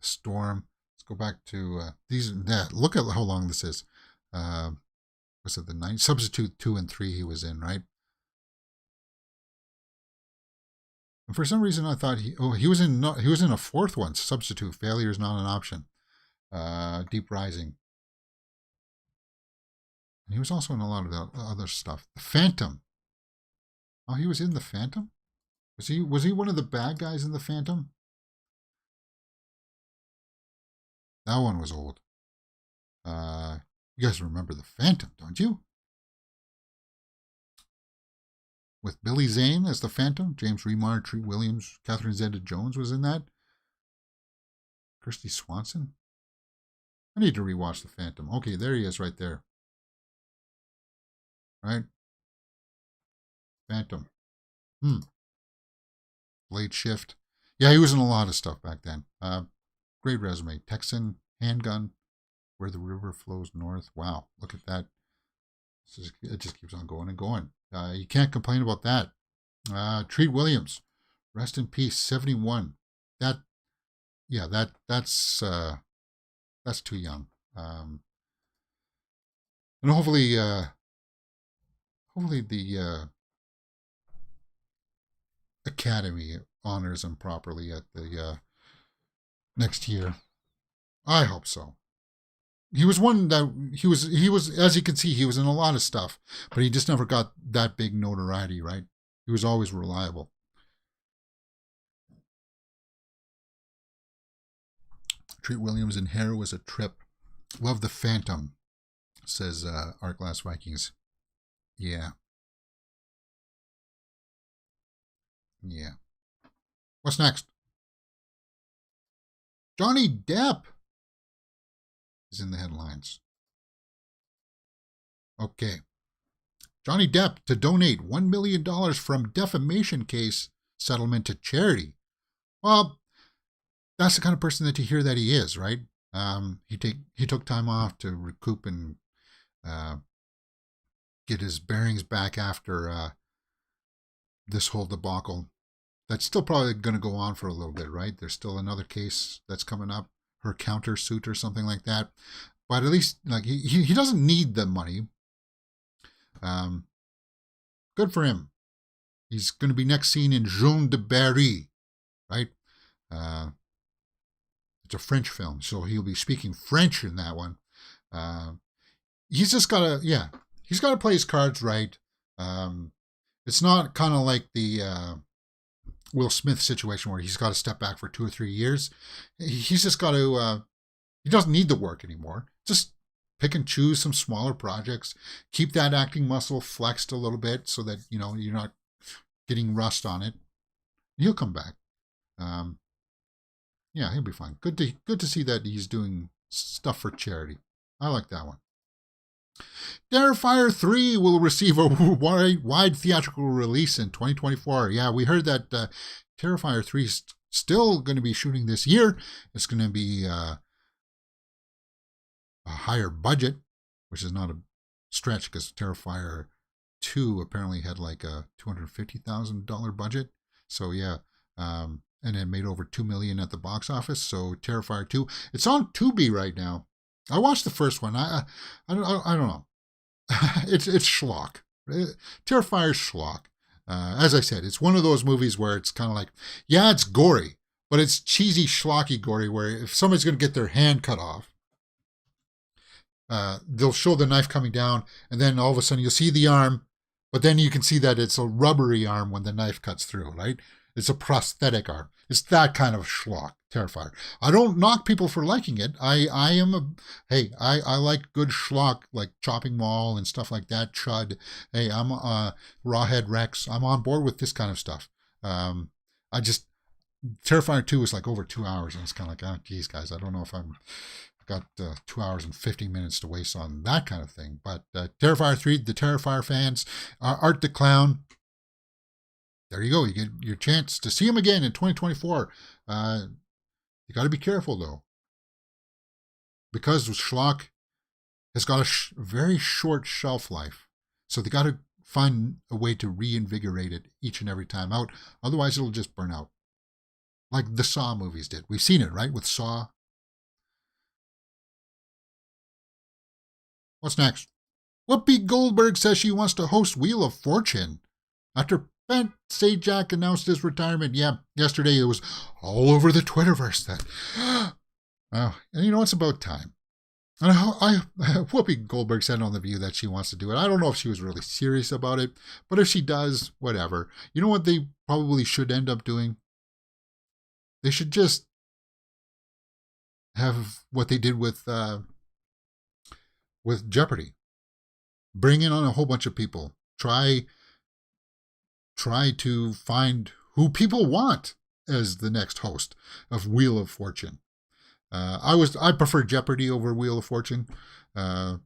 Storm. Let's go back to these. Look at how long this is. Was it the 9? Substitute 2 and 3 he was in, right? For some reason, I thought he was in a fourth one. Substitute. Failure is not an option. Deep Rising. And he was also in a lot of the other stuff. The Phantom. Oh, he was in The Phantom? Was he one of the bad guys in The Phantom? That one was old. You guys remember The Phantom, don't you? With Billy Zane as the Phantom, James Remar, Treat Williams, Catherine Zeta-Jones was in that. Kirsty Swanson. I need to rewatch The Phantom. Okay, there he is right there. Right? Phantom. Late Shift. Yeah, he was in a lot of stuff back then. Great resume. Texan, Handgun, Where the River Flows North. Wow, look at that. It just keeps on going and going. You can't complain about that. Treat Williams, rest in peace, 71. That's too young. And hopefully the Academy honors him properly at the next year. I hope so. He was one that he was, as you can see, he was in a lot of stuff, but he just never got that big notoriety, right? He was always reliable. Treat Williams in Hair was a trip. Love The Phantom, says Art Glass Vikings. Yeah. What's next? Johnny Depp is in the headlines. Okay. Johnny Depp to donate $1 million from defamation case settlement to charity. Well, that's the kind of person that you hear that he is, right? He took time off to recoup and get his bearings back after this whole debacle. That's still probably going to go on for a little bit, right? There's still another case that's coming up, her countersuit or something like that. But at least, like, he doesn't need the money. Good for him. He's going to be next seen in Jean de Barry, right? It's a French film, so he'll be speaking French in that one. He's just got to, he's got to play his cards right. It's not kind of like the Will Smith situation where he's got to step back for 2 or 3 years. He's just got to, he doesn't need the work anymore. Just pick and choose some smaller projects. Keep that acting muscle flexed a little bit so that, you're not getting rust on it. He'll come back. He'll be fine. Good to see that he's doing stuff for charity. I like that one. Terrifier 3 will receive a wide theatrical release in 2024. Yeah, we heard that Terrifier 3 is still going to be shooting this year. It's going to be a higher budget, which is not a stretch because Terrifier 2 apparently had like a $250,000 budget. So yeah, and it made over $2 million at the box office. So Terrifier 2, it's on Tubi right now. I watched the first one. I don't know. it's schlock. Terrifier's schlock. As I said, it's one of those movies where it's kind of like, yeah, it's gory, but it's cheesy, schlocky gory, where if somebody's going to get their hand cut off, they'll show the knife coming down, and then all of a sudden you'll see the arm, but then you can see that it's a rubbery arm when the knife cuts through, right? It's a prosthetic arm. It's that kind of schlock, Terrifier. I don't knock people for liking it. I like good schlock, like Chopping Mall and stuff like that, Chud. Hey, I'm Rawhead Rex. I'm on board with this kind of stuff. Terrifier 2 was like over 2 hours, and it's kind of like, oh, geez, guys, I don't know if I've got 2 hours and 50 minutes to waste on that kind of thing. But Terrifier 3, the Terrifier fans, Art the Clown, there you go. You get your chance to see him again in 2024. You got to be careful, though, because schlock has got a very short shelf life. So they got to find a way to reinvigorate it each and every time out. Otherwise, it'll just burn out. Like the Saw movies did. We've seen it, right, with Saw. What's next? Whoopi Goldberg says she wants to host Wheel of Fortune after Pat Sajak announced his retirement. Yeah, yesterday it was all over the Twitterverse that, oh, and you know, it's about time. And Whoopi Goldberg said on The View that she wants to do it. I don't know if she was really serious about it, but if she does, whatever. You know what they probably should end up doing? They should just have what they did with Jeopardy. Bring in on a whole bunch of people. Try to find who people want as the next host of Wheel of Fortune. I prefer Jeopardy over Wheel of Fortune, but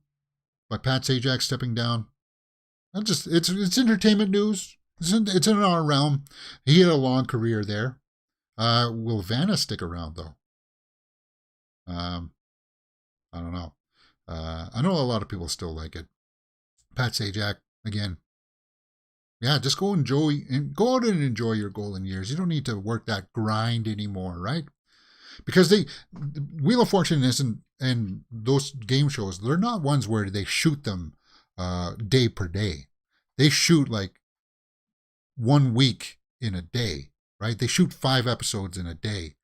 Pat Sajak stepping down. It's entertainment news. It's in our realm. He had a long career there. Will Vanna stick around though? I don't know. I know a lot of people still like it. Pat Sajak again. Yeah, just go out and enjoy your golden years. You don't need to work that grind anymore, right? Because Wheel of Fortune isn't, and those game shows, they're not ones where they shoot them day per day. They shoot like 1 week in a day, right? They shoot 5 episodes in a day.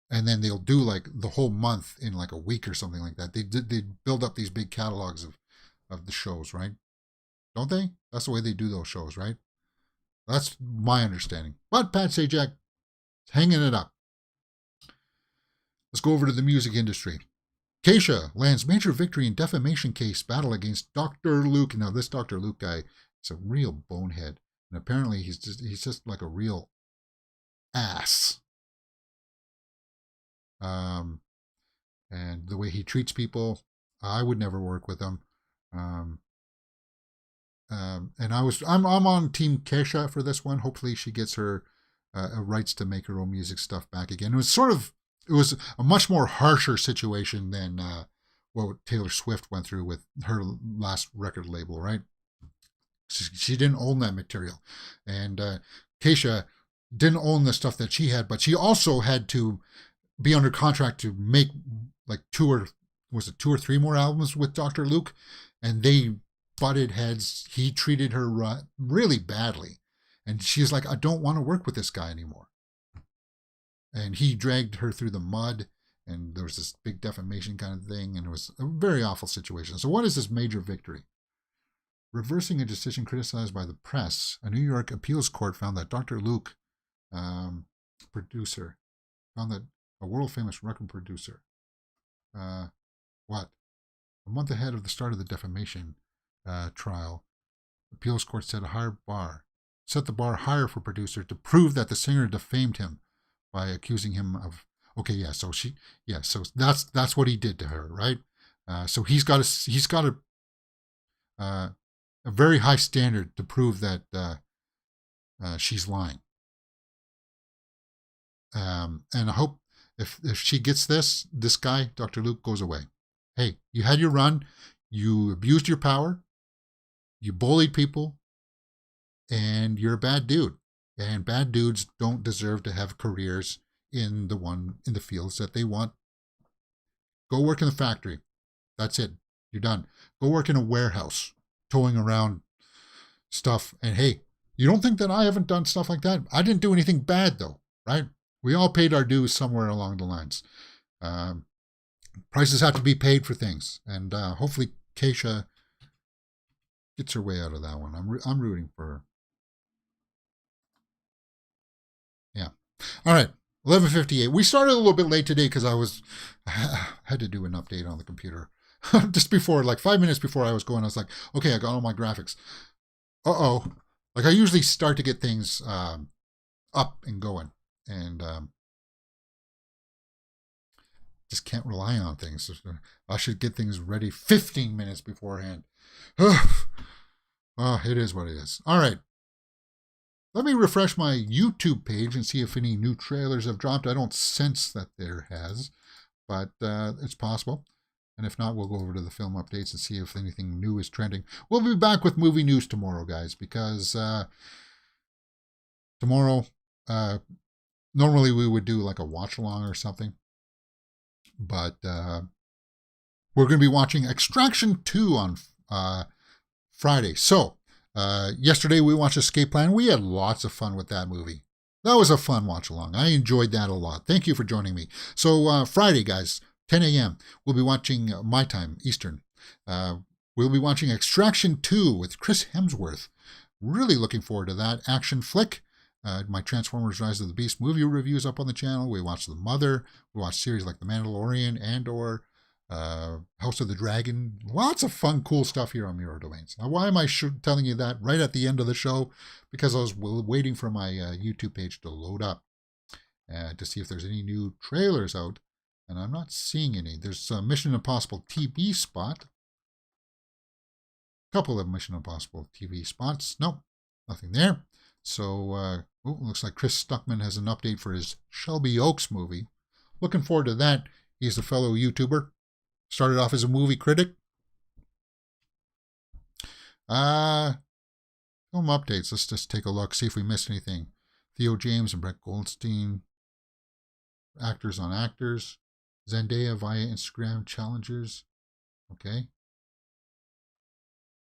And then they'll do like the whole month in like a week or something like that. They build up these big catalogs of the shows, right? Don't they? That's the way they do those shows, right? That's my understanding. But Pat Sajak, hanging it up. Let's go over to the music industry. Keisha lands major victory in defamation case battle against Dr. Luke. Now, this Dr. Luke guy is a real bonehead. And apparently he's just like a real ass. And the way he treats people, I would never work with him. And I'm on Team Keisha for this one. Hopefully she gets her rights to make her own music stuff back again. It was a much more harsher situation than what Taylor Swift went through with her last record label, right? She didn't own that material. And Keisha didn't own the stuff that she had, but she also had to be under contract to make like 2 or 3 more albums with Dr. Luke. And they butted heads. He treated her really badly. And she's like, I don't want to work with this guy anymore. And he dragged her through the mud, and there was this big defamation kind of thing, and it was a very awful situation. So what is this major victory? Reversing a decision criticized by the press, a New York appeals court found that Dr. Luke, producer, found that a world-famous record producer, a month ahead of the start of the defamation trial, appeals court set the bar higher for producer to prove that the singer defamed him by accusing him of, so that's what he did to her, right? So he's got a very high standard to prove that she's lying. And I hope if she gets this guy, Dr. Luke, goes away. Hey, you had your run, you abused your power, you bullied people, and you're a bad dude. And bad dudes don't deserve to have careers in the fields that they want. Go work in the factory. That's it. You're done. Go work in a warehouse, towing around stuff. And hey, you don't think that I haven't done stuff like that? I didn't do anything bad though, right? We all paid our dues somewhere along the lines. Prices have to be paid for things. And hopefully Keisha gets her way out of that one. I'm rooting for her. Yeah. All right. 11:58. We started a little bit late today because I had to do an update on the computer. Just before, like 5 minutes before I was going, I was like, okay, I got all my graphics. Like I usually start to get things up and going. And just can't rely on things. I should get things ready 15 minutes beforehand. It is what it is. All right. Let me refresh my YouTube page and see if any new trailers have dropped. I don't sense that there has, but it's possible. And if not, we'll go over to the film updates and see if anything new is trending. We'll be back with movie news tomorrow, guys, because tomorrow, normally we would do like a watch-along or something. But we're going to be watching Extraction 2 on Friday. So Yesterday we watched Escape Plan. We had lots of fun with that movie. That was a fun watch along. I enjoyed that a lot. Thank you for joining me. So Friday, guys, 10 a.m., we'll be watching my time, Eastern. We'll be watching Extraction 2 with Chris Hemsworth. Really looking forward to that action flick. My Transformers Rise of the Beast movie reviews up on the channel. We watched The Mother. We watched series like The Mandalorian, Andor, House of the Dragon. Lots of fun, cool stuff here on Mirror Domains. Now, why am I telling you that right at the end of the show? Because I was waiting for my YouTube page to load up to see if there's any new trailers out, and I'm not seeing any. There's a Mission Impossible TV spot. A couple of Mission Impossible TV spots. Nope, nothing there. So, looks like Chris Stuckman has an update for his Shelby Oaks movie. Looking forward to that. He's a fellow YouTuber. Started off as a movie critic. Film updates. Let's just take a look, see if we missed anything. Theo James and Brett Goldstein. Actors on actors. Zendaya via Instagram challengers. Okay.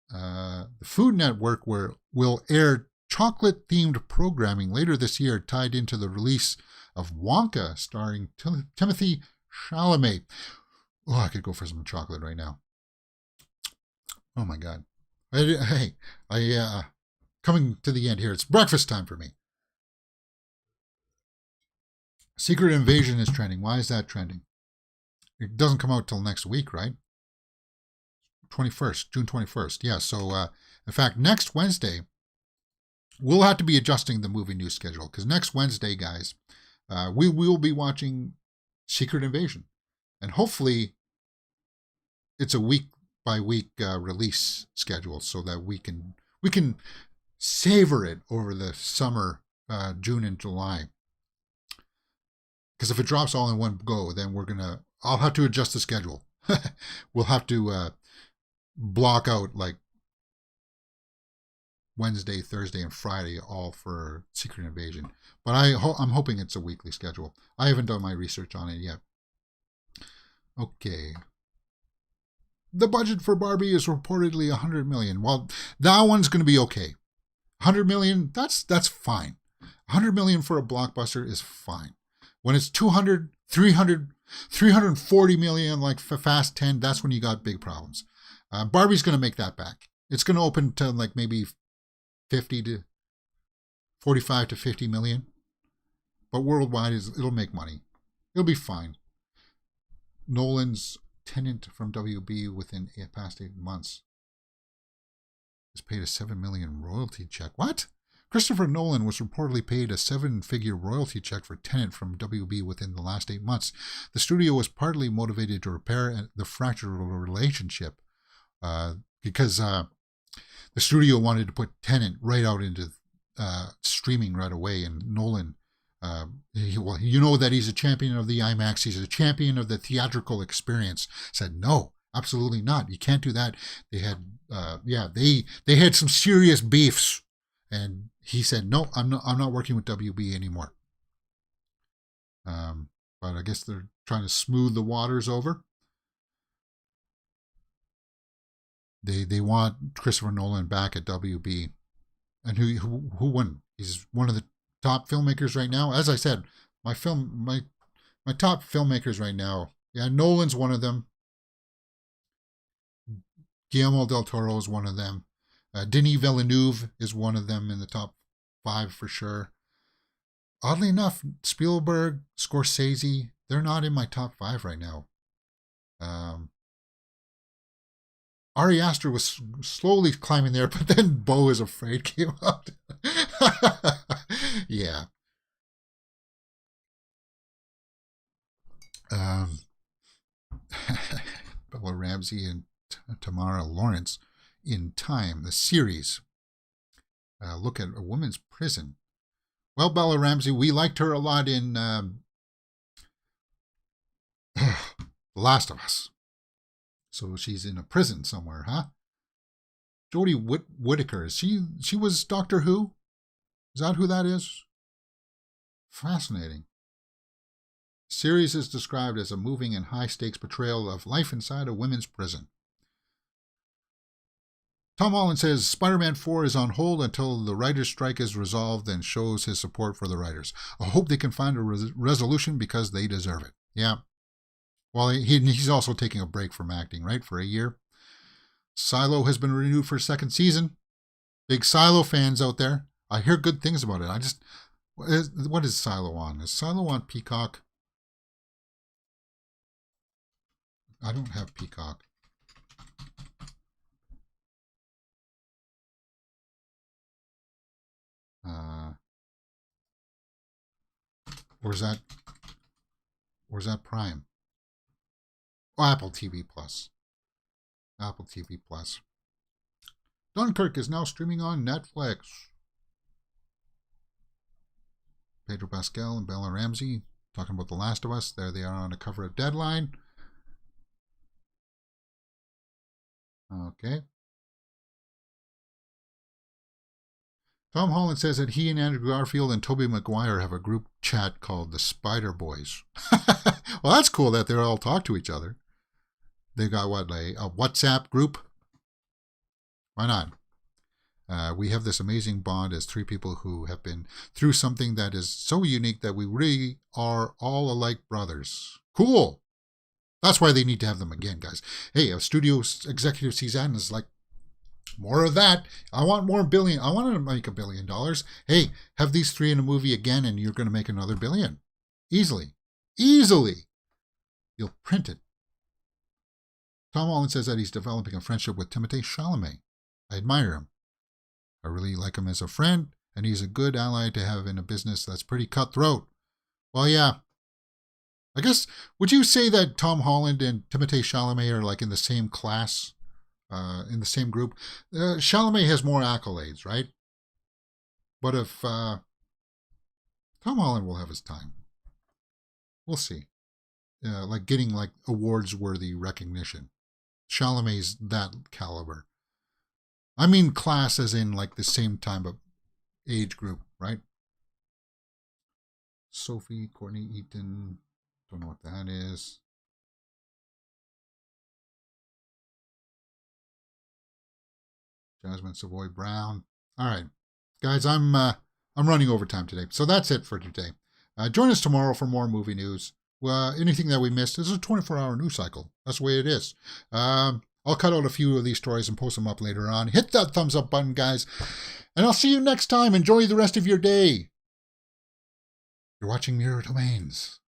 The Food Network will air chocolate-themed programming later this year tied into the release of Wonka starring Timothy Chalamet. Oh, I could go for some chocolate right now. Oh my God. Hey, coming to the end here. It's breakfast time for me. Secret Invasion is trending. Why is that trending? It doesn't come out till next week, right? 21st, June 21st. Yeah, so in fact, next Wednesday, we'll have to be adjusting the movie news schedule because next Wednesday, guys, we will be watching Secret Invasion. And hopefully it's a week-by-week release schedule so that we can savor it over the summer, June and July. Because if it drops all in one go, then I'll have to adjust the schedule. We'll have to block out like Wednesday, Thursday, and Friday all for Secret Invasion. But I'm hoping it's a weekly schedule. I haven't done my research on it yet. Okay. The budget for Barbie is reportedly $100 million. Well, that one's going to be okay. $100 million, that's fine. $100 million for a blockbuster is fine. When it's 200, 300, 340 million like Fast 10, that's when you got big problems. Barbie's going to make that back. It's going to open to like maybe 45 to 50 million. But worldwide, it'll make money. It'll be fine. Nolan's tenant from WB within past 8 months has paid a $7 million royalty check. What? Christopher Nolan was reportedly paid a 7-figure royalty check for Tenet from WB within the last 8 months. The studio was partly motivated to repair the fractured relationship because the studio wanted to put Tenet right out into streaming right away, and Nolan, you know that he's a champion of the IMAX, he's a champion of the theatrical experience, said no, absolutely not, you can't do that. They had they had some serious beefs, and he said no, I'm not working with WB anymore. But I guess they're trying to smooth the waters over. They want Christopher Nolan back at WB, and who wouldn't? He's one of the top filmmakers right now. As I said, my top filmmakers right now. Yeah, Nolan's one of them. Guillermo del Toro is one of them. Denis Villeneuve is one of them in the top 5 for sure. Oddly enough, Spielberg, Scorsese, they're not in my top 5 right now. Ari Aster was slowly climbing there, but then Beau is Afraid came out. Yeah. Bella Ramsey and Tamara Lawrence in Time, the series. Look at a women's prison. Well, Bella Ramsey, we liked her a lot in The Last of Us. So she's in a prison somewhere, huh? Jodie Whittaker, she was Doctor Who? Is that who that is? Fascinating. The series is described as a moving and high-stakes portrayal of life inside a women's prison. Tom Holland says Spider-Man 4 is on hold until the writer's strike is resolved and shows his support for the writers. I hope they can find a resolution because they deserve it. Yeah. Well, he's also taking a break from acting, right, for a year. Silo has been renewed for a second season. Big Silo fans out there. I hear good things about it. What is Silo on? Is Silo on Peacock? I don't have Peacock. Where's that Prime? Oh, Apple TV Plus. Apple TV Plus. Dunkirk is now streaming on Netflix. Pedro Pascal and Bella Ramsey talking about The Last of Us. There they are on the cover of Deadline. Okay. Tom Holland says that he and Andrew Garfield and Tobey Maguire have a group chat called the Spider Boys. Well, that's cool that they all talk to each other. They got what, like a WhatsApp group? Why not? We have this amazing bond as three people who have been through something that is so unique that we really are all alike brothers. Cool. That's why they need to have them again, guys. Hey, a studio executive sees that and is like, more of that. I want more billion. I want to make $1 billion. Hey, have these three in a movie again and you're going to make another $1 billion. Easily. You'll print it. Tom Holland says that he's developing a friendship with Timothée Chalamet. I admire him. I really like him as a friend, and he's a good ally to have in a business that's pretty cutthroat. Well, yeah. I guess, would you say that Tom Holland and Timothée Chalamet are like in the same class? In the same group? Chalamet has more accolades, right? But if Tom Holland will have his time. We'll see. Like getting like awards-worthy recognition. Chalamet's that caliber. I mean class as in like the same time of age group, right? Sophie, Courtney Eaton. Don't know what that is. Jasmine Savoy Brown. All right, guys, I'm running overtime today, so that's it for today. Join us tomorrow for more movie news. Anything that we missed is a 24-hour news cycle. That's the way it is. I'll cut out a few of these stories and post them up later on. Hit that thumbs up button, guys, and I'll see you next time. Enjoy the rest of your day. You're watching Mirror Domains.